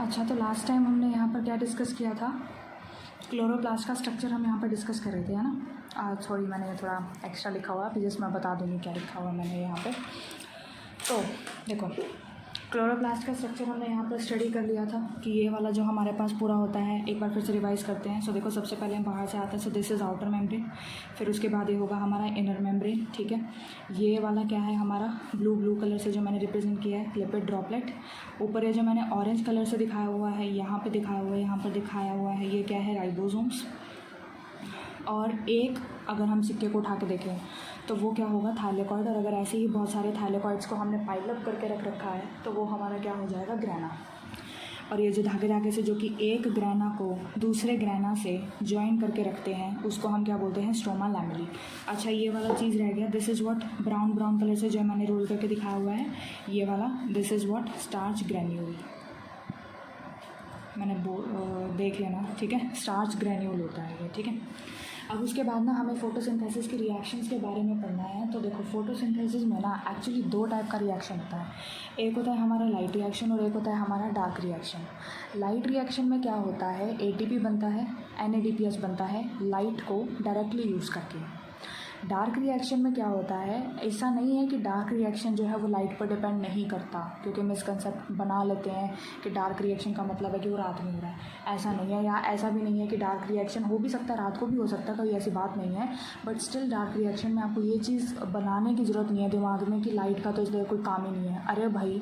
अच्छा, तो last time हमने यहाँ पर क्या डिस्कस किया था, क्लोरोप्लास्ट का स्ट्रक्चर हम यहाँ पर डिस्कस कर रहे थे, है ना। सॉरी, मैंने थोड़ा एक्स्ट्रा लिखा हुआ है, फिर मैं बता दूँगी क्या लिखा हुआ मैंने यहाँ पे। तो देखो, क्लोरोप्लास्ट का स्ट्रक्चर हमने यहाँ पर स्टडी कर लिया था कि ये वाला जो हमारे पास पूरा होता है, एक बार फिर से रिवाइज़ करते हैं। सो देखो, सबसे पहले हम बाहर से आते हैं, so this is outer membrane, फिर उसके बाद ये होगा हमारा इनर मेम्ब्रेन, ठीक है। ये वाला क्या है हमारा, ब्लू कलर से जो मैंने रिप्रेजेंट किया है, लिपिड ड्रॉपलेट। ऊपर ये जो मैंने ऑरेंज कलर से दिखाया हुआ है, यहाँ पर दिखाया हुआ है, यहाँ पर दिखाया हुआ है, ये क्या है, राइबोसोम्स। और एक अगर हम सिक्के को उठा के देखें तो वो क्या होगा, थाइलेकॉइड। और अगर ऐसे ही बहुत सारे थाइलेकॉइड्स को हमने पाइल अप करके रख रखा है तो वो हमारा क्या हो जाएगा, ग्रैना। और ये जो धागे से जो कि एक ग्रैना को दूसरे ग्रैना से ज्वाइन करके रखते हैं, उसको हम क्या बोलते हैं, स्ट्रोमा लैमेली। अच्छा, ये वाला चीज़ रह गया, this is what, brown colour से जो मैंने रोल करके दिखाया हुआ है, ये वाला this is what, starch granule. मैंने देख लेना, ठीक है, स्टार्च ग्रैन्यूल होता है ये, ठीक है। अब उसके बाद ना हमें फोटोसिंथेसिस के रिएक्शंस के बारे में पढ़ना है। तो देखो, फोटोसिंथेसिस में ना एक्चुअली दो टाइप का रिएक्शन होता है, एक होता है हमारा लाइट रिएक्शन और एक होता है हमारा डार्क रिएक्शन। लाइट रिएक्शन में क्या होता है, एटीपी बनता है, NADPH बनता है लाइट को डायरेक्टली यूज़ करके। डार्क रिएक्शन में क्या होता है, ऐसा नहीं है कि डार्क रिएक्शन जो है वो लाइट पर डिपेंड नहीं करता, क्योंकि मिसकंसेप्ट बना लेते हैं कि डार्क रिएक्शन का मतलब है कि वो रात में हो रहा है। ऐसा नहीं है, या ऐसा भी नहीं है कि डार्क रिएक्शन हो भी सकता है, रात को भी हो सकता है, कोई ऐसी बात नहीं है। बट स्टिल डार्क रिएक्शन में आपको ये चीज़ बनाने की ज़रूरत नहीं है दिमाग में कि लाइट का तो इसलिए कोई काम ही नहीं है। अरे भाई,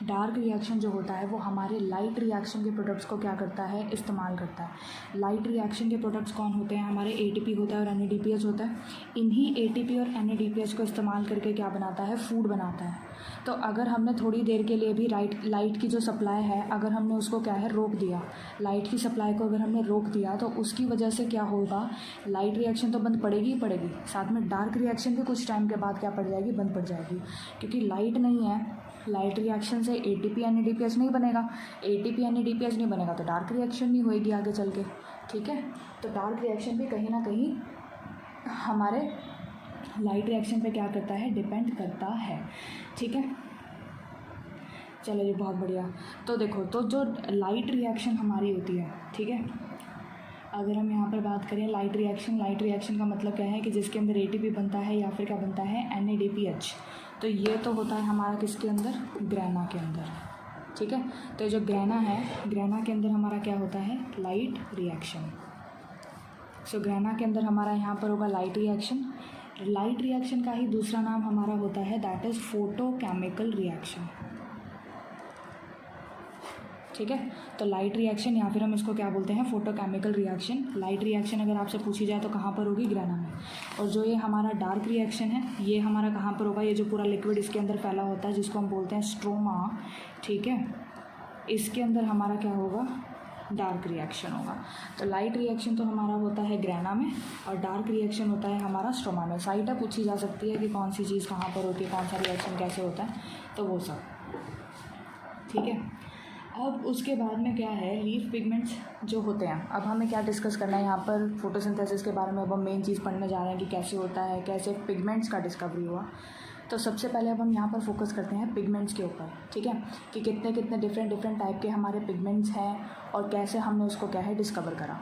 डार्क रिएक्शन जो होता है वो हमारे लाइट रिएक्शन के प्रोडक्ट्स को क्या करता है, इस्तेमाल करता है। लाइट रिएक्शन के प्रोडक्ट्स कौन होते हैं, हमारे ATP होता है और NADPH होता है। इन्हीं ATP और NADPH को इस्तेमाल करके क्या बनाता है, फूड बनाता है। तो अगर हमने थोड़ी देर के लिए भी लाइट की जो सप्लाई है, अगर हमने उसको क्या है, रोक दिया, लाइट की सप्लाई को अगर हमने रोक दिया, तो उसकी वजह से क्या होगा, लाइट रिएक्शन तो बंद पड़ेगी ही पड़ेगी, साथ में डार्क रिएक्शन भी कुछ टाइम के बाद क्या पड़ जाएगी, बंद पड़ जाएगी। क्योंकि लाइट नहीं है, लाइट रिएक्शन से ATP NADPH नहीं बनेगा, ATP NADPH नहीं बनेगा तो डार्क रिएक्शन नहीं होएगी आगे चल के, ठीक है। तो डार्क रिएक्शन भी कहीं ना कहीं हमारे लाइट रिएक्शन पे क्या करता है, डिपेंड करता है, ठीक है। चलो जी, बहुत बढ़िया। तो देखो, तो जो लाइट रिएक्शन हमारी होती है, ठीक है, अगर हम यहाँ पर बात करें लाइट रिएक्शन का मतलब क्या है कि जिसके अंदर ATP बनता है या फिर क्या बनता है, NADPH। तो ये तो होता है हमारा किसके अंदर, ग्रैना के अंदर, ठीक है। तो जो ग्रैना है, ग्रैना के अंदर हमारा क्या होता है, लाइट रिएक्शन। सो ग्रैना के अंदर हमारा यहाँ पर होगा लाइट रिएक्शन। लाइट रिएक्शन का ही दूसरा नाम हमारा होता है, दैट इज़ फोटोकेमिकल रिएक्शन, ठीक है। तो लाइट रिएक्शन या फिर हम इसको क्या बोलते हैं, फोटोकेमिकल रिएक्शन। लाइट रिएक्शन अगर आपसे पूछी जाए तो कहाँ पर होगी, ग्रैना में। और जो ये हमारा डार्क रिएक्शन है, ये हमारा कहाँ पर होगा, ये जो पूरा लिक्विड इसके अंदर फैला होता है जिसको हम बोलते हैं स्ट्रोमा, ठीक है, इसके अंदर हमारा क्या होगा, डार्क रिएक्शन होगा। तो लाइट रिएक्शन तो हमारा होता है ग्रैना में और डार्क रिएक्शन होता है हमारा स्ट्रोमा में। साइट पूछी जा सकती है कि कौन सी चीज़ कहाँ पर होती है, कौन सा रिएक्शन कैसे होता है, तो वो सब, ठीक है। अब उसके बाद में क्या है, लीफ पिगमेंट्स जो होते हैं। अब हमें क्या डिस्कस करना है यहाँ पर, फोटोसिंथेसिस के बारे में अब हम मेन चीज़ पढ़ने जा रहे हैं कि कैसे होता है, कैसे पिगमेंट्स का डिस्कवरी हुआ। तो सबसे पहले अब हम यहाँ पर फोकस करते हैं पिगमेंट्स के ऊपर, ठीक है, कि कितने कितने डिफरेंट टाइप के हमारे पिगमेंट्स हैं और कैसे हमने उसको क्या है, डिस्कवर करा,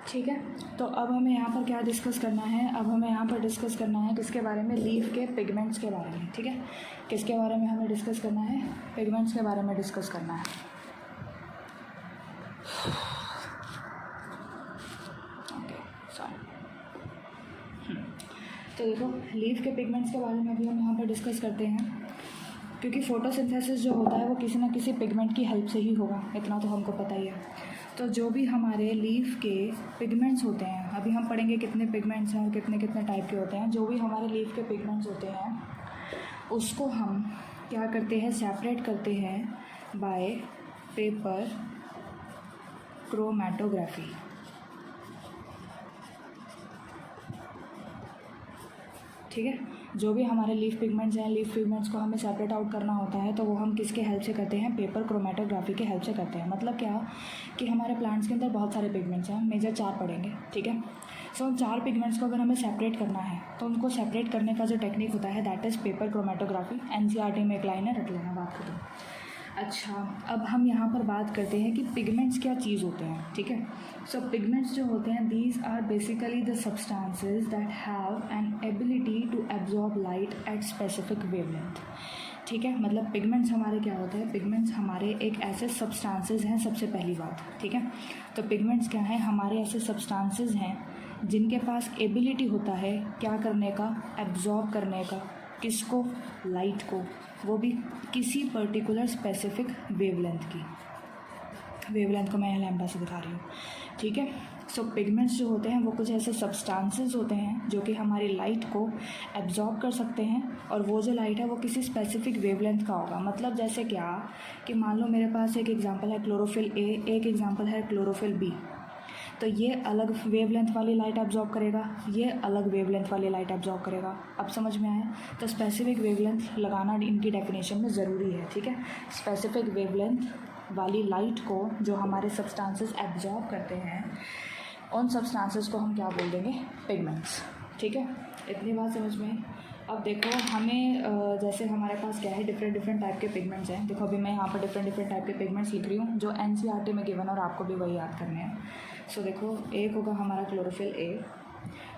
ठीक है। तो अब हमें यहाँ पर क्या डिस्कस करना है, अब हमें यहाँ पर डिस्कस करना है किसके बारे में, लीफ के पिगमेंट्स के बारे में, ठीक है। किसके बारे में हमें डिस्कस करना है, पिगमेंट्स के बारे में डिस्कस करना है। Okay, sorry. तो देखो, लीफ के पिगमेंट्स के बारे में भी हम यहाँ पर डिस्कस करते हैं, क्योंकि फोटोसिंथेसिस जो होता है वो किसी ना किसी पिगमेंट की हेल्प से ही होगा, इतना तो हमको पता ही है। तो जो भी हमारे लीफ के पिगमेंट्स होते हैं, अभी हम पढ़ेंगे कितने पिगमेंट्स हैं और कितने कितने टाइप के होते हैं। जो भी हमारे लीफ के पिगमेंट्स होते हैं उसको हम क्या करते हैं, सेपरेट करते हैं बाय पेपर क्रोमेटोग्राफी, ठीक है। जो भी हमारे लीफ पिगमेंट्स हैं, लीफ पिगमेंट्स को हमें सेपरेट आउट करना होता है तो वो हम किसके हेल्प से करते हैं, पेपर क्रोमेटोग्राफी के हेल्प से करते हैं। मतलब क्या कि हमारे प्लांट्स के अंदर बहुत सारे पिगमेंट्स हैं, मेजर 4 पढ़ेंगे, ठीक है। सो उन 4 पिगमेंट्स को अगर हमें सेपरेट करना है तो उनको सेपरेट करने का जो टेक्निक होता है that is paper chromatography. NCERT में एक लाइन है, रट लेना, बात खत्म। अच्छा, अब हम यहाँ पर बात करते हैं कि पिगमेंट्स क्या चीज़ होते हैं, ठीक है। सो पिगमेंट्स जो होते हैं, these are basically the substances that have an ability to absorb light at specific wavelength, ठीक है। मतलब पिगमेंट्स हमारे क्या होते हैं, पिगमेंट्स हमारे एक ऐसे सब्सटेंसेस हैं, सबसे पहली बात, ठीक है। तो पिगमेंट्स क्या हैं, हमारे ऐसे सब्सटेंसेस हैं जिनके पास एबिलिटी होता है क्या करने का, एब्जॉर्ब करने का, किसको, लाइट को, वो भी किसी पर्टिकुलर स्पेसिफिक वेवलेंथ की। वेवलेंथ को मैं लैम्डा से दिखा रही हूँ, ठीक है। सो पिगमेंट्स जो होते हैं वो कुछ ऐसे सब्सटेंसेस होते हैं जो कि हमारी लाइट को एब्जॉर्ब कर सकते हैं, और वो जो लाइट है वो किसी स्पेसिफिक वेवलेंथ का होगा। मतलब जैसे क्या कि मान लो मेरे पास एक एग्जांपल है क्लोरोफिल ए, एक एग्जांपल है क्लोरोफिल बी। तो ये अलग वेवलेंथ वाली लाइट एब्जॉर्ब करेगा, ये अलग वेवलेंथ वाली लाइट एब्जॉर्ब करेगा। अब समझ में आया? तो स्पेसिफिक वेवलेंथ लगाना इनकी डेफिनेशन में ज़रूरी है, ठीक है। स्पेसिफिक वेवलेंथ वाली लाइट को जो हमारे सब्सटेंसेस एब्जॉर्ब करते हैं, उन सब्सटेंसेस को हम क्या बोल देंगे, पिगमेंट्स, ठीक है। इतनी बात समझ में। अब देखो हमें जैसे हमारे पास क्या है, डिफरेंट टाइप के पिगमेंट्स हैं। देखो अभी मैं यहाँ पर डिफरेंट टाइप के पिगमेंट्स लिख रही हूँ जो एनसीईआरटी में गिवन, और आपको भी वही याद करने हैं। सो देखो एक होगा हमारा क्लोरोफिल ए।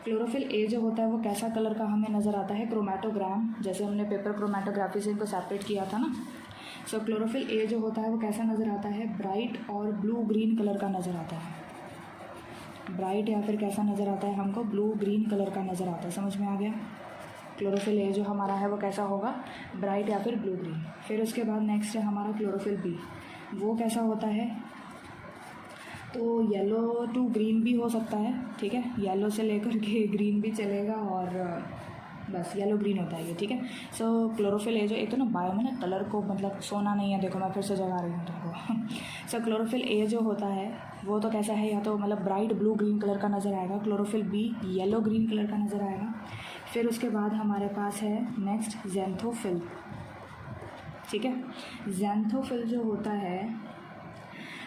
क्लोरोफिल ए जो होता है वो कैसा कलर का हमें नज़र आता है, क्रोमेटोग्राम, जैसे हमने पेपर क्रोमेटोग्राफी से इनको सेपरेट किया था ना। सो क्लोरोफिल ए जो होता है वो कैसा नज़र आता है, ब्राइट और ब्लू ग्रीन कलर का नज़र आता है। ब्राइट या फिर कैसा नज़र आता है हमको, ब्लू ग्रीन कलर का नज़र आता है। समझ में आ गया? क्लोरोफिल ए जो हमारा है वो कैसा होगा, ब्राइट या फिर ब्लू ग्रीन। फिर उसके बाद नेक्स्ट है हमारा क्लोरोफिल बी, वो कैसा होता है, तो येलो टू ग्रीन भी हो सकता है, ठीक है। येलो से लेकर के ग्रीन भी चलेगा, और बस येलो ग्रीन होता है ये, ठीक है। सो क्लोरोफिल ए जो, एक तो ना बायो में ना कलर को मतलब सोना नहीं है, देखो मैं फिर से जगा रही हूँ तुमको। सो क्लोरोफिल ए जो होता है वो तो कैसा है, या तो मतलब ब्राइट ब्लू ग्रीन कलर का नज़र आएगा। Chlorophyll b yellow green colour का नज़र आएगा। फिर उसके बाद हमारे पास है नेक्स्ट ज़ैंथोफिल, ठीक है। ज़ैंथोफिल जो होता है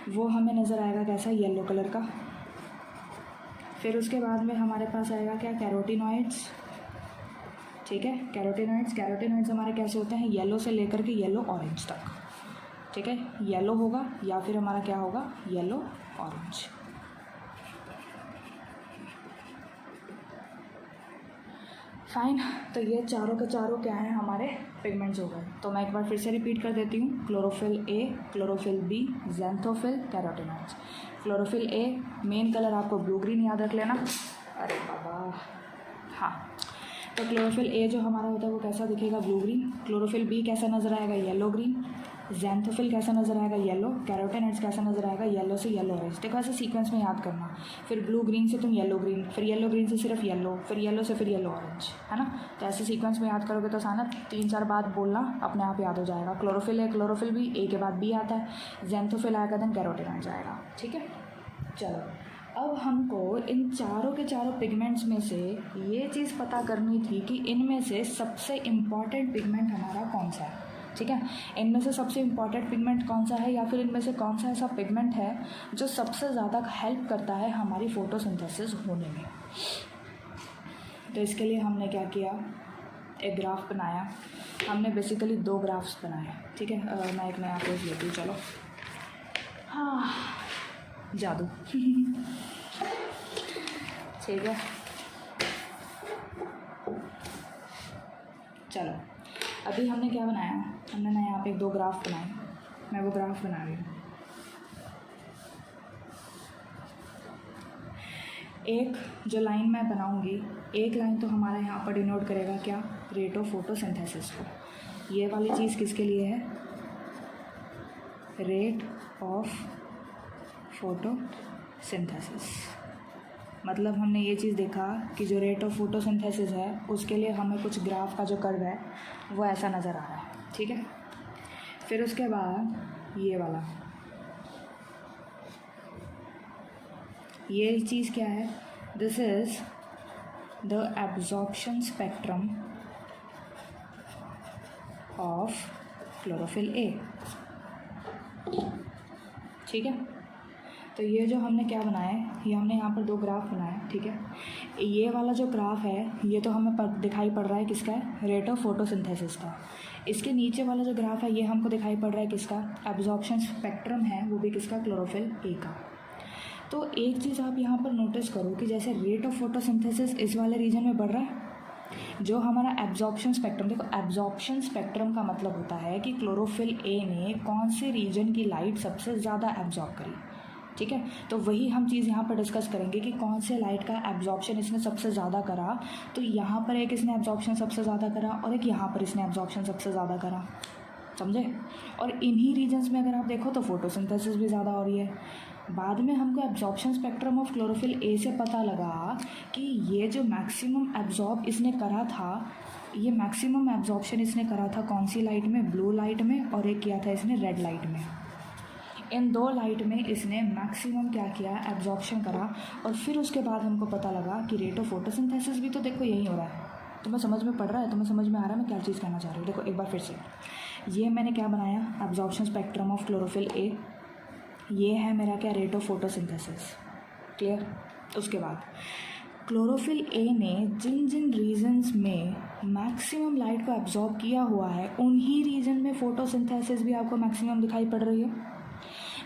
वो हमें नज़र आएगा कैसा, येलो कलर का। फिर उसके बाद में हमारे पास आएगा क्या, कैरोटीनॉइड्स, ठीक है। कैरोटीनॉइड्स हमारे कैसे होते हैं, येलो से लेकर के येलो ऑरेंज तक, ठीक है। येलो होगा या फिर हमारा क्या होगा, येलो ऑरेंज। फाइन, तो ये चारों के चारों क्या हैं, हमारे पिगमेंट्स हो गए। तो मैं एक बार फिर से रिपीट कर देती हूँ, chlorophyll A, chlorophyll B, xanthophyll, carotenoids. Chlorophyll A main colour आपको ब्लू ग्रीन याद रख लेना। अरे बाबा, हाँ। तो क्लोरोफिल ए जो हमारा होता है वो कैसा दिखेगा, ब्लू ग्रीन। क्लोरोफिल बी कैसा नज़र आएगा, येलो ग्रीन। ज़ैंथोफिल कैसा नज़र आएगा, येलो। कैरोटीनॉइड्स कैसा नज़र आएगा, येलो से येलो ऑरेंज। देखो ऐसे सीक्वेंस में याद करना। फिर ब्लू ग्रीन से तुम येलो ग्रीन, फिर येलो ग्रीन से सिर्फ येलो, फिर येलो से फिर येलो ऑरेंज, है ना। तो ऐसे सीक्वेंस में याद करोगे तो आसाना, 3-4 बात बोलना अपने आप याद हो जाएगा। क्लोरोफिल है, क्लोरोफिल बी, ए के बाद बी आता है। ज़ैंथोफिल आएगा, देन कैरोटीनॉइड्स आएगा, ठीक है। चलो अब हमको इन चारों के चारों पिगमेंट्स में से ये चीज़ पता करनी थी कि इनमें से सबसे इम्पॉर्टेंट पिगमेंट हमारा कौन सा है, ठीक है। इनमें से सबसे इम्पॉर्टेंट पिगमेंट कौन सा है, या फिर इनमें से कौन सा ऐसा पिगमेंट है जो सबसे ज़्यादा हेल्प करता है हमारी फोटोसिंथेसिस होने में। तो इसके लिए हमने क्या किया, एक ग्राफ बनाया। हमने बेसिकली 2 ग्राफ्स बनाए, ठीक है। मैं एक नया पेज लेती हूँ, चलो। हाँ, जादू। ठीक है, चलो अभी हमने क्या बनाया, हमने ना यहाँ पे 2 ग्राफ बनाए। मैं वो ग्राफ बना रही हूँ। एक जो लाइन मैं बनाऊँगी, एक लाइन तो हमारा यहाँ पर डिनोट करेगा क्या, रेट ऑफ फोटोसिंथेसिस को। ये वाली चीज़ किसके लिए है, रेट ऑफ फोटोसिंथेसिस। मतलब हमने ये चीज़ देखा कि जो रेट ऑफ फोटोसिंथेसिस है उसके लिए हमें कुछ ग्राफ का जो कर्व है वो ऐसा नज़र आ रहा है, ठीक है। फिर उसके बाद ये वाला, ये चीज़ क्या है, this is the absorption spectrum of chlorophyll A, ठीक है। तो ये जो हमने क्या बनाया है, ये हमने यहाँ पर 2 ग्राफ बनाए, ठीक है। ये वाला जो ग्राफ है ये तो हमें दिखाई पड़ रहा है किसका है, रेट ऑफ फोटोसिंथेसिस का। इसके नीचे वाला जो ग्राफ है ये हमको दिखाई पड़ रहा है किसका, एब्जॉर्प्शन स्पेक्ट्रम है, वो भी किसका, क्लोरोफिल ए का। तो एक चीज़ आप यहाँ पर नोटिस करो कि जैसे रेट ऑफ फोटोसिंथेसिस इस वाले रीजन में बढ़ रहा है, जो हमारा एब्जॉर्प्शन स्पेक्ट्रम, देखो एब्जॉर्प्शन स्पेक्ट्रम का मतलब होता है कि क्लोरोफिल ए ने कौन से रीजन की लाइट सबसे ज़्यादा एब्जॉर्ब करी, ठीक है। तो वही हम चीज़ यहाँ पर डिस्कस करेंगे कि कौन से लाइट का एब्जॉर्प्शन इसने सबसे ज़्यादा करा। तो यहाँ पर एक इसने एब्जॉर्प्शन सबसे ज़्यादा करा और एक यहाँ पर इसने एब्जॉर्प्शन सबसे ज़्यादा करा, समझे। और इन्हीं रीजन्स में अगर आप देखो तो फोटोसिंथेसिस भी ज़्यादा हो रही है। बाद में हमको एब्जॉर्प्शन स्पेक्ट्रम ऑफ क्लोरोफिल ए से पता लगा कि ये जो मैक्सिमम एब्जॉर्ब इसने करा था, ये मैक्सिमम एब्जॉर्प्शन इसने करा था कौन सी लाइट में, ब्लू लाइट में, और एक किया था इसने रेड लाइट में। इन दो लाइट में इसने मैक्सिमम क्या किया, एब्जॉर्प्शन करा। और फिर उसके बाद हमको पता लगा कि रेट ऑफ फोटोसिंथेसिस भी तो देखो यही हो रहा है। तुम्हें समझ में पड़ रहा है, तुम्हें समझ में आ रहा है मैं क्या चीज़ कहना चाह रही हूँ। देखो एक बार फिर से, ये मैंने क्या बनाया, एब्जॉर्प्शन स्पेक्ट्रम ऑफ क्लोरोफिल ए, ये है मेरा क्या, रेट ऑफ फोटोसिंथेसिस, क्लियर। उसके बाद क्लोरोफिल ए ने जिन जिन रीजन्स में मैक्सिमम लाइट को एब्जॉर्ब किया हुआ है उन्हीं रीजन में फोटोसिंथेसिस भी आपको मैक्सिमम दिखाई पड़ रही है।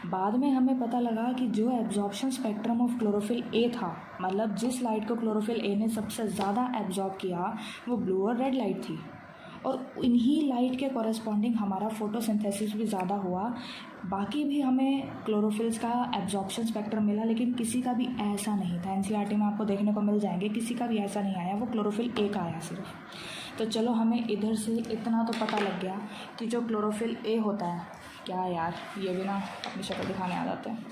बाद में हमें पता लगा कि जो एब्जॉर्प्शन स्पेक्ट्रम ऑफ क्लोरोफिल ए था, मतलब जिस लाइट को क्लोरोफिल ए ने सबसे ज़्यादा एब्जॉर्ब किया, वो ब्लू और रेड लाइट थी। और इन्हीं लाइट के कॉरेस्पॉन्डिंग हमारा फोटोसिंथेसिस भी ज़्यादा हुआ। बाकी भी हमें क्लोरोफिल्स का एब्जॉर्प्शन स्पेक्ट्रम मिला, लेकिन किसी का भी ऐसा नहीं था। एनसीईआरटी में आपको देखने को मिल जाएंगे, किसी का भी ऐसा नहीं आया, वो क्लोरोफिल ए का आया सिर्फ। तो चलो हमें इधर से इतना तो पता लग गया कि जो क्लोरोफिल ए होता है, क्या यार ये भी ना अपनी शक्ल दिखाने आ जाते हैं।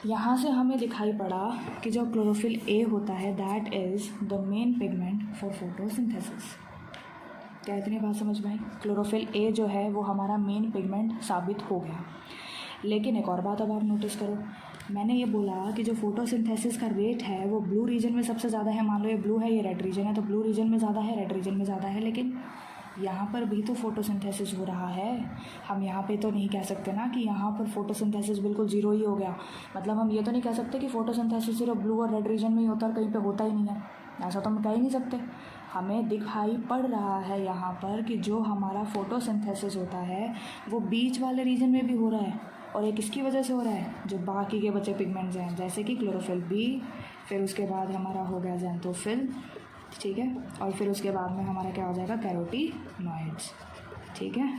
यहाँ से हमें दिखाई पड़ा कि जो क्लोरोफिल ए होता है that is the main pigment for photosynthesis. क्या इतनी बात समझ में आई? क्लोरोफिल ए जो है वो हमारा मेन पिगमेंट साबित हो गया। लेकिन एक और बात अब आप नोटिस करो, मैंने ये बोला कि जो फोटोसिंथेसिस का रेट है वो ब्लू रीजन में सबसे ज़्यादा है। मान लो ये ब्लू है, ये रेड रीजन है, तो ब्लू रीजन में ज़्यादा है, रेड रीजन में ज़्यादा है। लेकिन यहाँ पर भी तो फोटोसिंथेसिस हो रहा है। हम यहाँ पे तो नहीं कह सकते ना कि यहाँ पर फोटोसिंथेसिस बिल्कुल ज़ीरो ही हो गया। मतलब हम ये तो नहीं कह सकते कि फोटोसिंथेसिस सिर्फ ब्लू और रेड रीजन में ही होता है और कहीं पे होता ही नहीं है, ऐसा तो हम कह ही नहीं सकते। हमें दिखाई पड़ रहा है यहाँ पर कि जो हमारा फोटोसिंथेसिस होता है वो बीच वाले रीजन में भी हो रहा है, और ये किसकी वजह से हो रहा है, जो बाकी के बचे पिगमेंट्स हैं, जैसे कि क्लोरोफिल बी, फिर उसके बाद हमारा हो गया ज़ैंथोफिल, ठीक है, और फिर उसके बाद में हमारा क्या हो जाएगा, कैरोटीनॉइड्स, ठीक है।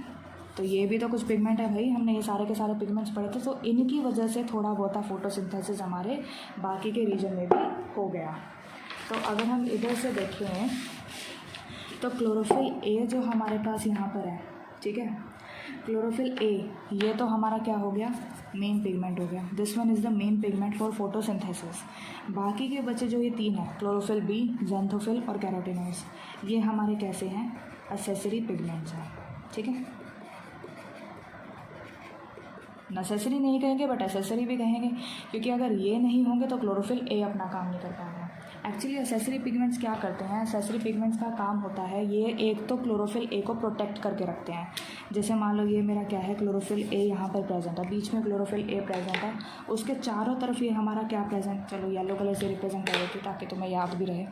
तो ये भी तो कुछ पिगमेंट है भाई, हमने ये सारे के सारे पिगमेंट्स पढ़े थे, तो इनकी वजह से थोड़ा बहुत फोटोसिंथेसिस हमारे बाकी के रीजन में भी हो गया। तो अगर हम इधर से देखें तो क्लोरोफिल ए जो हमारे पास यहाँ पर है, ठीक है, क्लोरोफिल ए ये तो हमारा क्या हो गया, मेन पिगमेंट हो गया। This one is the main pigment for photosynthesis. बाकी के बचे जो ये तीन है, क्लोरोफिल बी, ज़ैंथोफिल और कैरोटीनॉइड्स, ये हमारे कैसे हैं, एसेसरी पिगमेंट्स हैं, ठीक है। नेसेसरी नहीं कहेंगे बट एसेसरी भी कहेंगे, क्योंकि अगर ये नहीं होंगे तो क्लोरोफिल ए अपना काम नहीं कर पाएगा। एक्चुअली एसेसरी पिगमेंट्स क्या करते हैं, एसेसरी पिगमेंट्स का काम होता है ये एक तो क्लोरोफिल ए को प्रोटेक्ट करके रखते हैं। जैसे मान लो ये मेरा क्या है, क्लोरोफिल ए यहाँ पर प्रेजेंट है, बीच में क्लोरोफिल ए प्रेजेंट है, उसके चारों तरफ ये हमारा क्या प्रेजेंट, चलो येलो कलर से रिप्रेजेंट कर देती ताकि तुम्हें याद भी रहे।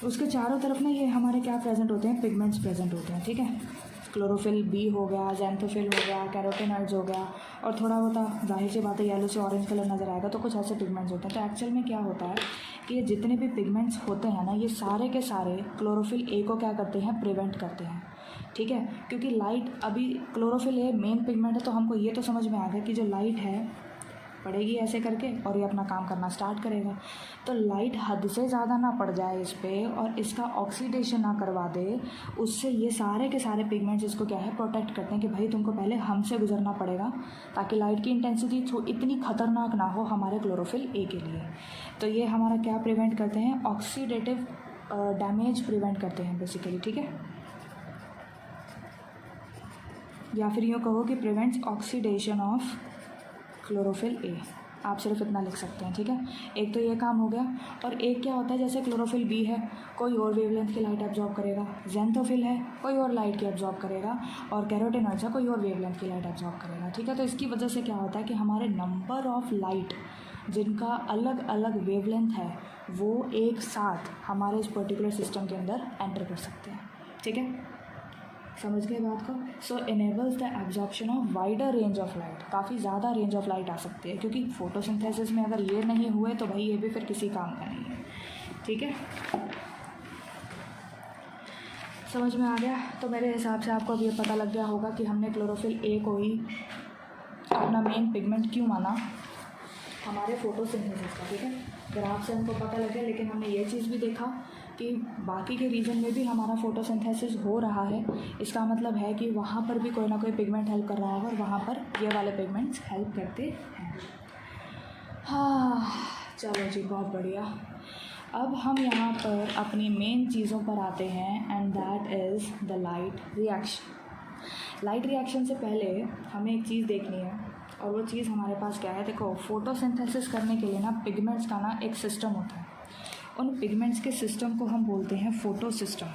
उसके चारों तरफ ना ये हमारे क्या प्रेजेंट होते हैं, पिगमेंट्स प्रेजेंट होते हैं, ठीक है। क्लोरोफिल बी हो गया, ज़ैंथोफिल हो गया, कैरोटीनॉइड्स हो गया, और थोड़ा बहुत जाहिर सी बात है येलो से ऑरेंज कलर नज़र आएगा, तो कुछ ऐसे पिगमेंट्स होते हैं। तो एक्चुअल में क्या होता है कि ये जितने भी पिगमेंट्स होते हैं ना, ये सारे के सारे क्लोरोफिल ए को क्या करते हैं, प्रिवेंट करते हैं, ठीक है। क्योंकि लाइट, अभी क्लोरोफिल ए मेन पिगमेंट है, तो हमको ये तो समझ में आ गया कि जो लाइट है पड़ेगी ऐसे करके और ये अपना काम करना स्टार्ट करेगा। तो लाइट हद से ज़्यादा ना पड़ जाए इस पर और इसका ऑक्सीडेशन ना करवा दे, उससे ये सारे के सारे पिगमेंट्स इसको क्या है, प्रोटेक्ट करते हैं कि भाई तुमको पहले हमसे गुजरना पड़ेगा, ताकि लाइट की इंटेंसिटी इतनी खतरनाक ना हो हमारे क्लोरोफिल ए के लिए। तो ये हमारा क्या प्रिवेंट करते हैं, ऑक्सीडेटिव डैमेज प्रिवेंट करते हैं बेसिकली, ठीक है। या फिर यूँ कहो कि प्रिवेंट्स ऑक्सीडेशन ऑफ क्लोरोफिल ए, आप सिर्फ इतना लिख सकते हैं, ठीक है। एक तो ये काम हो गया, और एक क्या होता है, जैसे क्लोरोफिल बी है, कोई और वेवलेंथ की लाइट एब्जॉर्ब करेगा, ज़ैंथोफिल है, कोई और लाइट की एब्जॉर्ब करेगा, और कैरोटीनॉइड्स है, कोई और वेवलेंथ की लाइट एब्जॉर्ब करेगा, ठीक है। तो इसकी वजह से क्या होता है कि हमारे नंबर ऑफ लाइट जिनका अलग अलग वेवलेंथ है वो एक साथ हमारे इस पर्टिकुलर सिस्टम के अंदर एंटर कर सकते हैं। ठीक है, समझ गए बात को। So enables the absorption of wider range of light, काफ़ी ज़्यादा रेंज ऑफ लाइट आ सकती है, क्योंकि फोटोसिंथेसिस में अगर ये नहीं हुए तो भाई ये भी फिर किसी काम का नहीं है। ठीक है, समझ में आ गया। तो मेरे हिसाब से आपको अब ये पता लग गया होगा कि हमने क्लोरोफिल ए को ही अपना मेन पिगमेंट क्यों माना हमारे फोटोसिंथेसिस का। ठीक है, ग्राफ से हमको पता लग गया, लेकिन हमने ये चीज़ भी देखा कि बाकी के रीजन में भी हमारा फोटोसिंथेसिस हो रहा है। इसका मतलब है कि वहाँ पर भी कोई ना कोई पिगमेंट हेल्प कर रहा होगा और वहाँ पर ये वाले पिगमेंट्स हेल्प करते हैं। हाँ चलो जी, बहुत बढ़िया। अब हम यहाँ पर अपनी मेन चीज़ों पर आते हैं, and that is the light reaction. Light reaction से पहले हमें एक चीज़ देखनी है, और वो चीज़ हमारे पास क्या है। देखो, फोटोसिंथेसिस करने के लिए ना पिगमेंट्स का ना एक सिस्टम होता है। उन पिगमेंट्स के सिस्टम को हम बोलते हैं फोटो सिस्टम।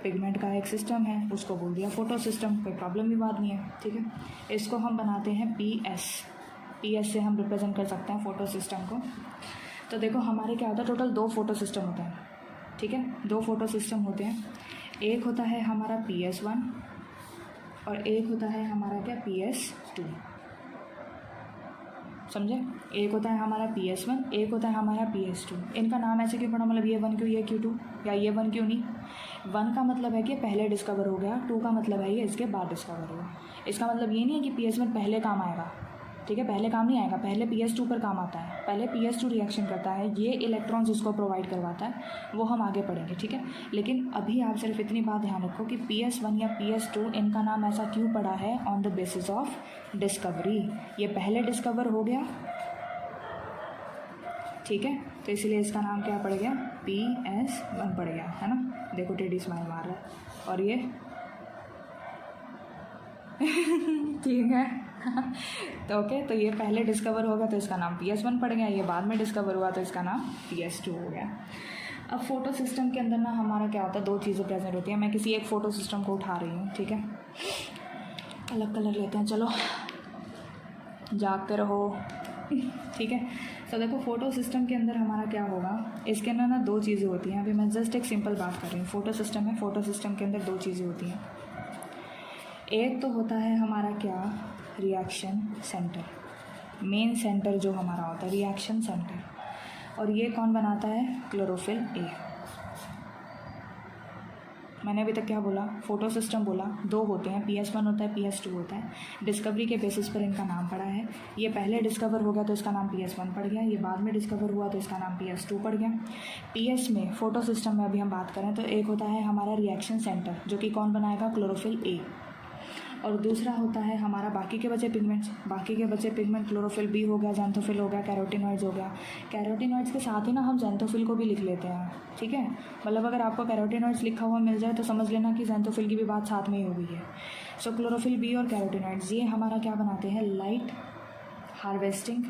पिगमेंट का एक सिस्टम है, उसको बोल दिया फोटो सिस्टम, कोई प्रॉब्लम की बात नहीं है। ठीक है, इसको हम बनाते हैं पीएस से हम रिप्रेजेंट कर सकते हैं फोटो सिस्टम को। तो देखो, हमारे क्या होता है, टोटल 2 फोटो सिस्टम होते हैं। ठीक है, 2 फोटो सिस्टम होते हैं। एक होता है हमारा PS1 और एक होता है हमारा क्या, PS2। समझे, एक होता है हमारा PS1, एक होता है हमारा PS2। इनका नाम ऐसे क्यों पड़ा, मतलब ये 1 क्यों, ये क्यों 2, या ये 1 क्यों नहीं। 1 का मतलब है कि पहले डिस्कवर हो गया, 2 का मतलब है ये इसके बाद डिस्कवर हुआ। इसका मतलब ये नहीं है कि PS1 पहले काम आएगा। ठीक है, पहले काम नहीं आएगा, पहले PS2 पर काम आता है। पहले PS2 रिएक्शन करता है, ये इलेक्ट्रॉन्स उसको प्रोवाइड करवाता है, वो हम आगे पढ़ेंगे। ठीक है, लेकिन अभी आप सिर्फ इतनी बात ध्यान रखो कि PS1 या PS2 इनका नाम ऐसा क्यों पड़ा है, on the basis of discovery. ये पहले डिस्कवर हो गया, ठीक है, तो इसलिए इसका नाम क्या पड़ गया, PS1 पड़ गया, है ना। देखो टेडी स्माइल मार रहा है, और ये ठीक है। तो ओके, तो ये पहले डिस्कवर होगा तो इसका नाम PS1 पड़ गया, ये बाद में डिस्कवर हुआ तो इसका नाम PS2 हो गया। अब फोटो सिस्टम के अंदर ना हमारा क्या होता है, 2 चीज़ें प्रेजेंट होती हैं। मैं किसी एक फ़ोटो सिस्टम को उठा रही हूँ। ठीक है, अलग कलर लेते हैं, चलो जागते रहो। ठीक है, तो देखो, फोटो सिस्टम के अंदर हमारा क्या होगा, इसके अंदर ना 2 चीज़ें होती हैं। अभी मैं जस्ट एक सिंपल बात कर रही हूँ। फोटो सिस्टम है, फोटो सिस्टम के अंदर 2 चीज़ें होती हैं। एक तो होता है हमारा क्या, रिएक्शन सेंटर, मेन सेंटर जो हमारा होता है रिएक्शन सेंटर, और ये कौन बनाता है, क्लोरोफिल ए। मैंने अभी तक क्या बोला, फोटो सिस्टम बोला, 2 होते हैं, PS1 होता है, PS2 होता है। डिस्कवरी के बेसिस पर इनका नाम पड़ा है। ये पहले डिस्कवर हो गया तो इसका नाम PS1 पड़ गया, ये बाद में डिस्कवर हुआ तो इसका नाम PS2 पड़ गया। PS में, फोटो सिस्टम में अभी हम बात करें तो एक होता है हमारा रिएक्शन सेंटर, जो कि कौन बनाएगा, क्लोरोफिल ए, और दूसरा होता है हमारा बाकी के बचे पिगमेंट्स। बाकी के बचे पिगमेंट क्लोरोफिल बी हो गया, ज़ैंथोफिल हो गया, कैरोटिनॉइड्स हो गया। कैरोटिनॉइड्स के साथ ही ना हम ज़ैंथोफिल को भी लिख लेते हैं। ठीक है, मतलब अगर आपको कैरोटिनॉइड्स लिखा हुआ मिल जाए तो समझ लेना कि ज़ैंथोफिल की भी बात साथ में ही हो गई है। सो क्लोरोफिल बी और कैरोटिनॉइड्स ये हमारा क्या बनाते हैं, लाइट हार्वेस्टिंग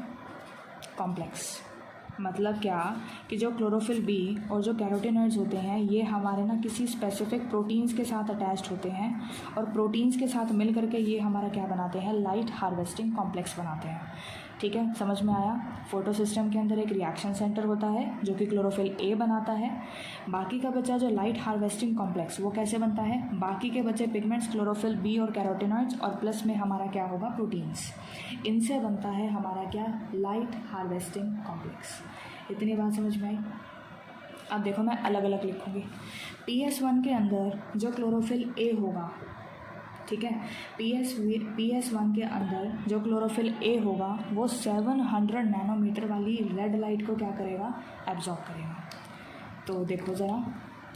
कॉम्प्लेक्स। मतलब क्या कि जो क्लोरोफिल बी और जो कैरोटिनॉइड्स होते हैं ये हमारे ना किसी स्पेसिफिक प्रोटीन्स के साथ अटैच्ड होते हैं, और प्रोटीन्स के साथ मिल करके ये हमारा क्या बनाते हैं, लाइट हार्वेस्टिंग कॉम्प्लेक्स बनाते हैं। ठीक है, समझ में आया। फोटो सिस्टम के अंदर एक रिएक्शन सेंटर होता है जो कि क्लोरोफिल ए बनाता है। बाकी का बचा जो लाइट हार्वेस्टिंग कॉम्प्लेक्स, वो कैसे बनता है, बाकी के बचे पिगमेंट्स क्लोरोफिल बी और कैरोटिनॉइड्स और प्लस में हमारा क्या होगा, प्रोटीन्स, इनसे बनता है हमारा क्या, लाइट हार्वेस्टिंग कॉम्प्लेक्स। इतनी बात समझ में आई। अब देखो, मैं अलग अलग लिखूँगी। PS1 के अंदर जो क्लोरोफिल ए होगा, ठीक है, PS1 के अंदर जो क्लोरोफिल ए होगा वो 700 नैनोमीटर वाली रेड लाइट को क्या करेगा, एब्जॉर्ब करेगा। तो देखो ज़रा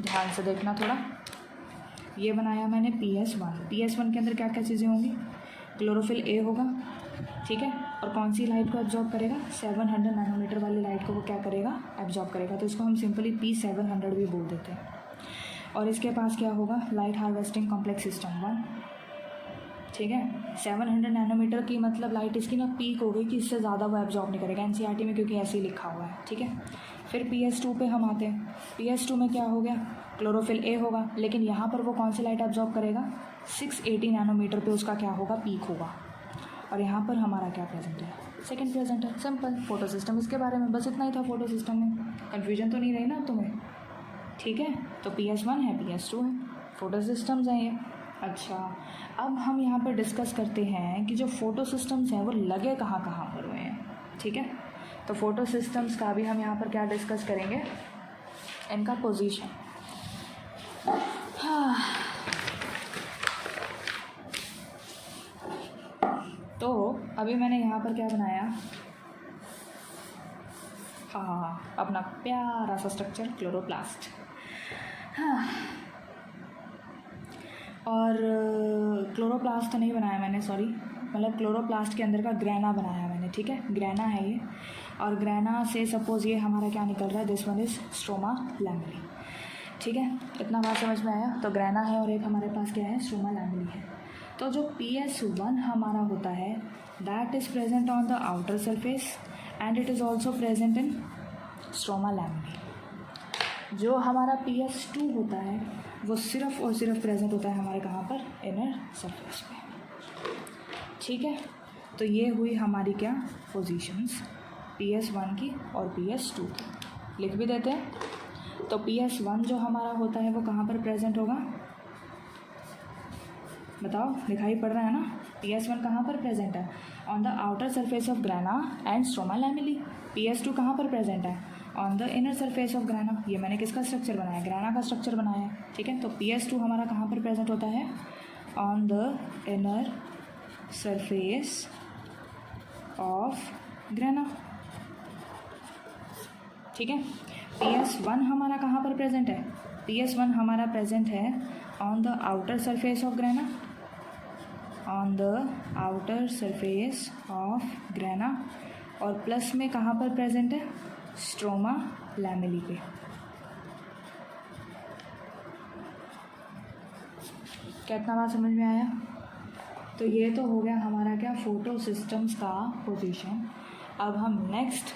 ध्यान से देखना थोड़ा, ये बनाया मैंने PS1 के अंदर क्या क्या चीज़ें होंगी, क्लोरोफिल ए होगा, ठीक है, और कौन सी लाइट को एब्जॉर्ब करेगा, 700 नैनोमीटर वाली लाइट को वो क्या करेगा, एब्जॉर्ब करेगा। तो इसको हम सिंपली P700 भी बोल देते हैं। और इसके पास क्या होगा, लाइट हार्वेस्टिंग कॉम्प्लेक्स सिस्टम 1, ठीक है। 700 नैनोमीटर की मतलब लाइट इसकी ना पीक हो गई कि इससे ज़्यादा वो एब्जॉर्ब नहीं करेगा NCERT में, क्योंकि ऐसे ही लिखा हुआ है, ठीक है। फिर PS2 पे हम आते हैं। PS2 में क्या हो गया, क्लोरोफिल ए होगा, लेकिन यहाँ पर वो कौन सी लाइट एब्जॉर्ब करेगा, 680 नैनोमीटर पे उसका क्या होगा, पीक होगा। और यहाँ पर हमारा क्या प्रेजेंट है, सेकंड प्रेजेंट है, सिंपल। फोटो सिस्टम इसके बारे में बस इतना ही था फोटो सिस्टम में, कन्फ्यूजन तो नहीं रही ना तुम्हें, ठीक है। तो PS1 है, PS2 है, फोटो सिस्टम्स हैं ये। अच्छा, अब हम यहाँ पर डिस्कस करते हैं कि जो फोटो सिस्टम्स हैं वो लगे कहाँ कहाँ पर हुए हैं, ठीक है। तो फोटो सिस्टम्स का भी हम यहाँ पर क्या डिस्कस करेंगे, इनका पोजीशन। हाँ, तो अभी मैंने यहाँ पर क्या बनाया, हाँ, अपना प्यारा सा स्ट्रक्चर क्लोरोप्लास्ट। हाँ, और क्लोरोप्लास्ट तो नहीं बनाया मैंने, सॉरी, मतलब क्लोरोप्लास्ट के अंदर का ग्रेना बनाया मैंने, ठीक है। ग्रेना है ये, और ग्रेना से सपोज़ ये हमारा क्या निकल रहा है, this one is stroma lamellae, ठीक है। इतना बात समझ में आया। तो ग्रेना है और एक हमारे पास क्या है, स्ट्रोमा लैमेली है। तो जो PS1 हमारा होता है that is present on the outer surface and it is also present in stroma lamellae. जो हमारा PS2 होता है वो सिर्फ और सिर्फ प्रेजेंट होता है हमारे कहाँ पर, इनर सरफेस पे, ठीक है। तो ये हुई हमारी क्या पोजीशंस PS1 की और PS2 की, लिख भी देते हैं। तो PS1 जो हमारा होता है वो कहाँ पर प्रेजेंट होगा, बताओ, दिखाई पड़ रहा है ना। PS1 कहाँ पर प्रेजेंट है, on the outer surface of grana and stroma lamellae. PS2 कहाँ पर प्रेजेंट है, on the inner surface of grana. ये मैंने किसका स्ट्रक्चर बनाया, ग्रेना का स्ट्रक्चर बनाया है, ठीक है। तो PS2 हमारा कहाँ पर प्रेजेंट होता है, on the inner surface of grana, ठीक है। PS1 हमारा कहाँ पर प्रेजेंट है, PS1 हमारा प्रेजेंट है on the outer surface of grana, on the outer surface of grana, और प्लस में कहाँ पर प्रेजेंट है, स्ट्रोमा लैमेली पे। कितना बात समझ में आया। तो ये तो हो गया हमारा क्या, फोटो सिस्टम्स का पोजीशन। अब हम नेक्स्ट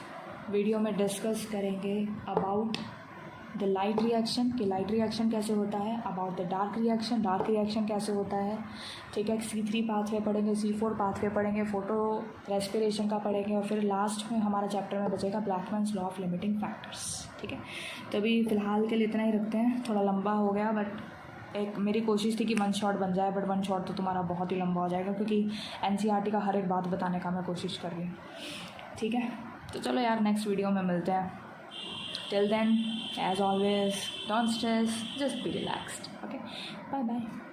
वीडियो में डिस्कस करेंगे अबाउट द लाइट रिएक्शन, कि लाइट रिएक्शन कैसे होता है, अबाउट द डार्क रिएक्शन कैसे होता है, ठीक है। C3 पाथवे पढ़ेंगे, C4 पाथवे पढ़ेंगे, फोटो रेस्पिरेशन का पढ़ेंगे, और फिर लास्ट में हमारा चैप्टर में बचेगा ब्लैकमैन्स लॉ ऑफ लिमिटिंग फैक्टर्स, ठीक है। तो अभी फ़िलहाल के लिए इतना ही रखते हैं, थोड़ा लंबा हो गया, बट एक मेरी कोशिश थी कि 1 शॉट बन जाए, बट 1 शॉट तो तुम्हारा बहुत ही लंबा हो जाएगा, क्योंकि NCERT का हर एक बात बताने का मैं कोशिश कर रही हूँ, ठीक है। तो चलो यार, नेक्स्ट वीडियो में मिलते हैं। Till then, as always, don't stress, just be relaxed. Okay, bye bye.